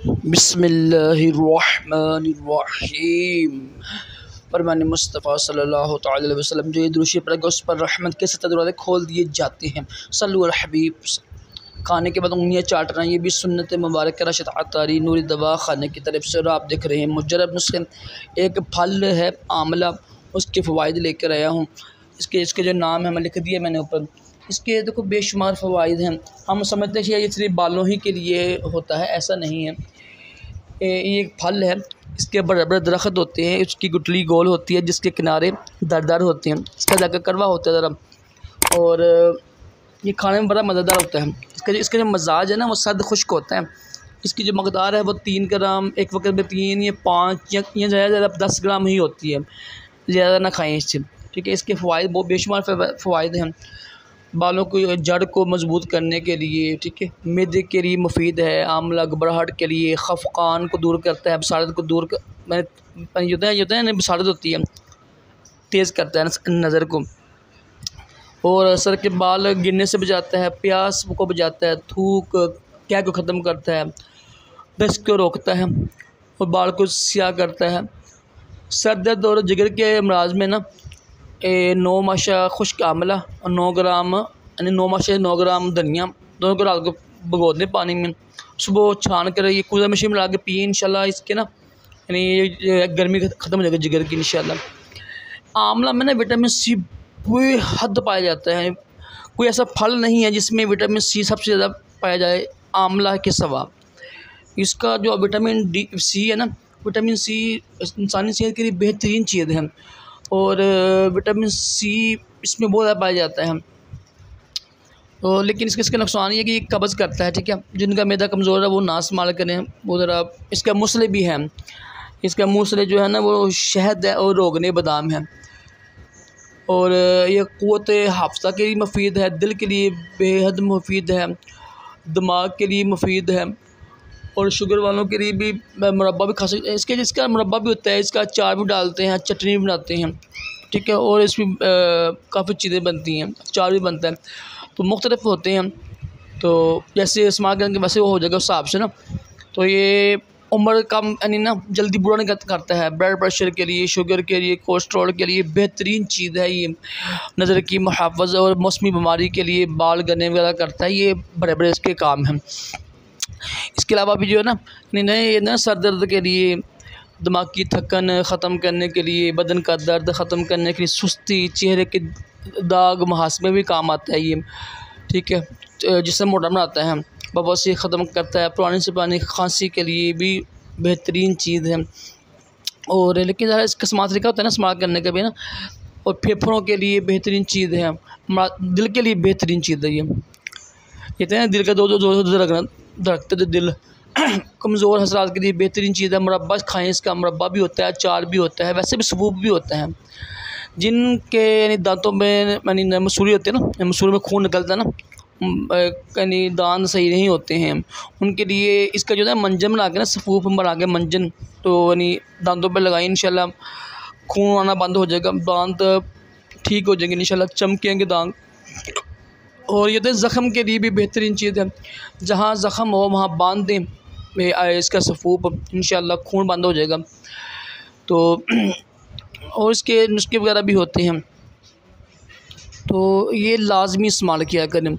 बिस्मिल्लाहिर्रहमानिर्रहीम। फरमान मुस्तफ़ा सल्लल्लाहु अलैहि वसल्लम जो ये दुरूद पढ़ेगा उस पर रहमत के 7 दरवाज़े खोल दिए जाते हैं। सल्लु अला हबीब। खाने के बाद उंगलियाँ चाटना ये भी सुन्नत मुबारक रशद अतारी नूरी दवा खाने की तरफ से। और आप देख रहे हैं मुजरब नुस्खे। एक फल है आमला, उसके फ़वाइद लेकर आया हूँ। इसके जो नाम है मैं लिख दिया मैंने ऊपर। इसके देखो बेशुमार फ़वाइद हैं। हम समझते हैं ये सिर्फ बालों ही के लिए होता है, ऐसा नहीं है। ये एक फल है, इसके बड़े बड़े दरख्त होते हैं, उसकी गुठली गोल होती है जिसके किनारे दरदार होते हैं, इसका जाकर करवा होता है ज़रा, और ये खाने में बड़ा मज़ेदार होता है। इसका जो मजाज है ना वो सर्द खुश्क होता है। इसकी जो मकदार है वो 3 ग्राम एक वक्त में 3 या 5 या ज़्यादा 10 ग्राम ही होती है, ज़्यादा ना खाएँ इससे, ठीक है। इसके फ़वाइद बहुत बेशुमार फ़वाइद हैं। बालों को जड़ को मजबूत करने के लिए, ठीक है, मैदे के लिए मुफीद है। आमला घबराहट के लिए, खफकान को दूर करता है, बसारत को दूर कर होता है ना, बसारत होती है, तेज़ करता है नज़र को, और सर के बाल गिरने से बचाता है, प्यास को बचाता है, थूक क्या को ख़त्म करता है, दस्त को रोकता है और बाल को स्याह करता है। सर दर्द और जिगर के अमराज में ना 9 माशा खुश्क आमला और 9 ग्राम यानी 9 माशा 9 ग्राम धनिया दोनों को रात को भिगो दें पानी में, सुबह छान कर ये कूलर मशीन में ला के पिए। इंशाल्लाह इसके ना यानी ये गर्मी ख़त्म हो जाएगी जिगर की इंशाल्लाह। आमला में ना विटामिन सी पूरी हद पाया जाता है। कोई ऐसा फल नहीं है जिसमें विटामिन सी सबसे ज़्यादा पाया जाए आमला के सिवा। इसका जो विटामिन डी सी है ना, विटामिन सी इंसानी सेहत के लिए बेहतरीन चीज़ है, और विटामिन सी इसमें बहुत ज़्यादा पाया जाता है। तो लेकिन इसके नुकसान ये कि ये कब्ज़ करता है, ठीक है। जिनका मैदा कमज़ोर है वो ना इस्तेमाल करें। वो ज़रा इसका मूसले भी है, इसका मूसले जो है ना वो शहद है और रोगने बादाम है, और ये क़ुव्वत हाफ़ज़ा के लिए मुफीद है, दिल के लिए बेहद मुफीद है, दिमाग के लिए मुफीद है, और शुगर वालों के लिए भी मुरब्बा भी खा सकते हैं। इसका मुरब्बा भी होता है, इसका अचार भी डालते हैं, चटनी भी बनाते हैं, ठीक है, और इसमें काफ़ी चीज़ें बनती हैं, अचार भी बनता है, तो मुख्तलिफ होते हैं। तो जैसे इस्तेमाल करेंगे वैसे वो हो जाएगा उस हिसाब से ना। तो ये उम्र कम यानी ना जल्दी बुरा नहीं करता है। ब्लड प्रेशर के लिए, शुगर के लिए, कोलेस्ट्रॉल के लिए बेहतरीन चीज़ है ये। नज़र की मुहाफ़ज़त और मौसमी बीमारी के लिए, बाल गने वगैरह करता है, ये बड़े बड़े इसके काम हैं। इसके अलावा भी जो है ना सर दर्द के लिए, दिमाग की थकन ख़त्म करने के लिए, बदन का दर्द ख़त्म करने के लिए, सुस्ती, चेहरे के दाग महास में भी काम आता है ये, ठीक है। जिससे मोटा बनाता है, बवासीर ख़त्म करता है, पुरानी से पुरानी खांसी के लिए भी बेहतरीन चीज़ है। और लेकिन ज़रा इसका इस्तेमाल तरीका होता है ना इस्तेमाल करने का भी ना, और फेफड़ों के लिए बेहतरीन चीज़ है, दिल के लिए बेहतरीन चीज़ है ये। कहते हैं दिल का दो धड़कते तो दिल कमज़ोर हसरात के लिए बेहतरीन चीज़ है। मुरब्बा खाएँ, इसका मुरब्बा भी होता है, अचार भी होता है, वैसे भी सबूब भी होता है। जिनके यानी दांतों में यानी मसूरी होती है ना, मसूरी में खून निकलता है ना, यानी दांत सही नहीं होते हैं, उनके लिए इसका जो है मंजन बना के ना, सफूफ बना के मंजन तो यानी दांतों पे लगाएं, इंशाल्लाह खून आना बंद हो जाएगा, दांत ठीक हो जाएंगे इंशाल्लाह, चमकेंगे दांत। और ये तो ज़ख़म के लिए भी बेहतरीन चीज़ है, जहाँ ज़ख़म हो वहाँ बांध दें इसका सफूफ, इंशाल्लाह खून बंद हो जाएगा। तो और इसके नुस्खे वगैरह भी होते हैं, तो ये लाजमी इस्तेमाल किया करें,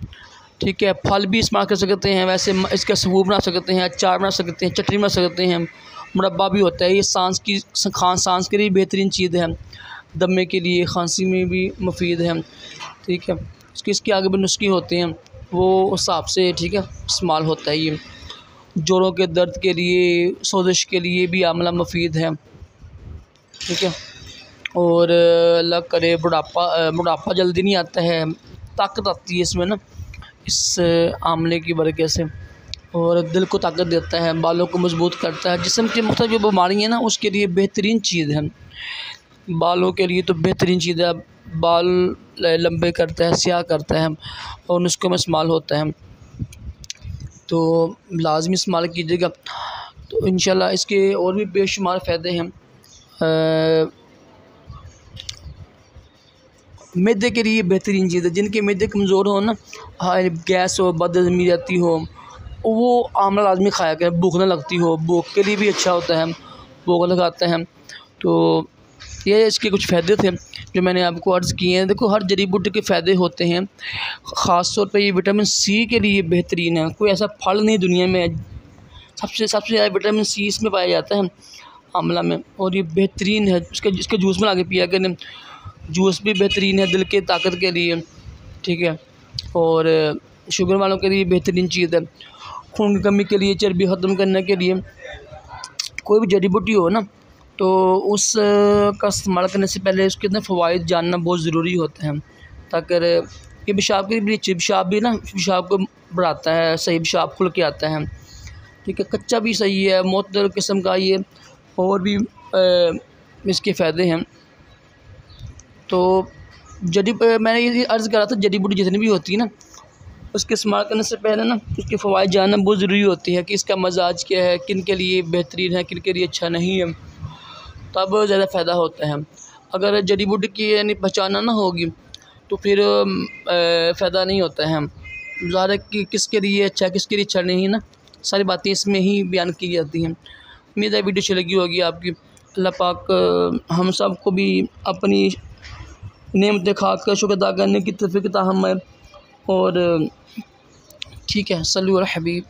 ठीक है। फल भी इस्तेमाल कर सकते हैं, वैसे इसका सफूफ बना सकते हैं, अचार बना सकते हैं, चटनी बना सकते हैं, मुरब्बा भी होता है। ये सांस के लिए बेहतरीन चीज़ है, दमे के लिए, खांसी में भी मुफीद है, ठीक है। इसके आगे भी नुस्खे होते हैं, वो उस हिसाब से, ठीक है, इस्तेमाल होता है। ये जोड़ों के दर्द के लिए, सोजिश के लिए भी आमला मुफीद है, ठीक है। और अल्लाह करे बुढ़ापा जल्दी नहीं आता है, ताकत आती है इसमें ना, इस आमले की बरकत से, और दिल को ताकत देता है, बालों को मजबूत करता है, जिस्म की मुख्तलिफ जो बीमारी है ना उसके लिए बेहतरीन चीज़ है। बालों के लिए तो बेहतरीन चीज़ है, बाल लंबे करता है, स्याह करता है, और नुस्खों में इस्तेमाल होता है, तो लाजमी इस्तेमाल कीजिएगा। तो इंशाल्लाह इसके और भी बेशुमार फ़ायदे हैं। मैदे के लिए बेहतरीन चीज़ है, जिनके मैदे कमज़ोर हो ना, गैस हो, बदहज़मी रहती हो, वो आमला लाजमी खाया करें, भूख ना लगती हो, भूख के लिए भी अच्छा होता है, भूख लगाते हैं। तो ये इसके कुछ फ़ायदे थे जो मैंने आपको अर्ज़ किए हैं। देखो हर जड़ी बूटी के फ़ायदे होते हैं, ख़ास तौर पे ये विटामिन सी के लिए बेहतरीन है। कोई ऐसा फल नहीं दुनिया में, सबसे ज़्यादा विटामिन सी इसमें पाया जाता है आंवला में, और ये बेहतरीन है। इसके जूस बना के पिया करें, जूस भी बेहतरीन है दिल के ताकत के लिए, ठीक है। और शुगर वालों के लिए बेहतरीन चीज़ है। खून की कमी के लिए, चर्बी ख़त्म करने के लिए कोई भी जड़ी बूटी हो ना, तो उस का इस्तेमाल करने से पहले उसके अंदर फ़वाइद जानना बहुत ज़रूरी होते हैं, ताकि ये पेशाब के लिए पेशाब भी ना, पेशाब को बढ़ाता है, सही पेशाब खुल के आता है, ठीक है। कच्चा भी सही है, मुअत्तल किस्म का ये, और भी इसके फ़ायदे हैं। तो मैंने ये अर्ज़ करा था, जड़ी बूटी जितनी भी होती है ना, उसके इस्तेमाल करने से पहले ना उसके फ़वाइद जानना बहुत ज़रूरी होती है कि इसका मज़ाज क्या है, किन के लिए बेहतरीन है, किन के लिए अच्छा नहीं है, तब ज़्यादा फ़ायदा होता है। अगर जड़ी बूटी की यानी पहचानना ना होगी तो फिर फ़ायदा नहीं होता है। ज़्यादा कि किसके लिए अच्छा है, किसके लिए अच्छा नहीं है ना, सारी बातें इसमें ही बयान की जाती हैं। उम्मीद है वीडियो अच्छी लगी होगी आपकी। अल्लाह पाक हम सब को भी अपनी नेमत खाकर शुक्र अदा करने की तौफीक अता फरमाए। और ठीक है, सल्लल्लाहु अलैहि हबीब।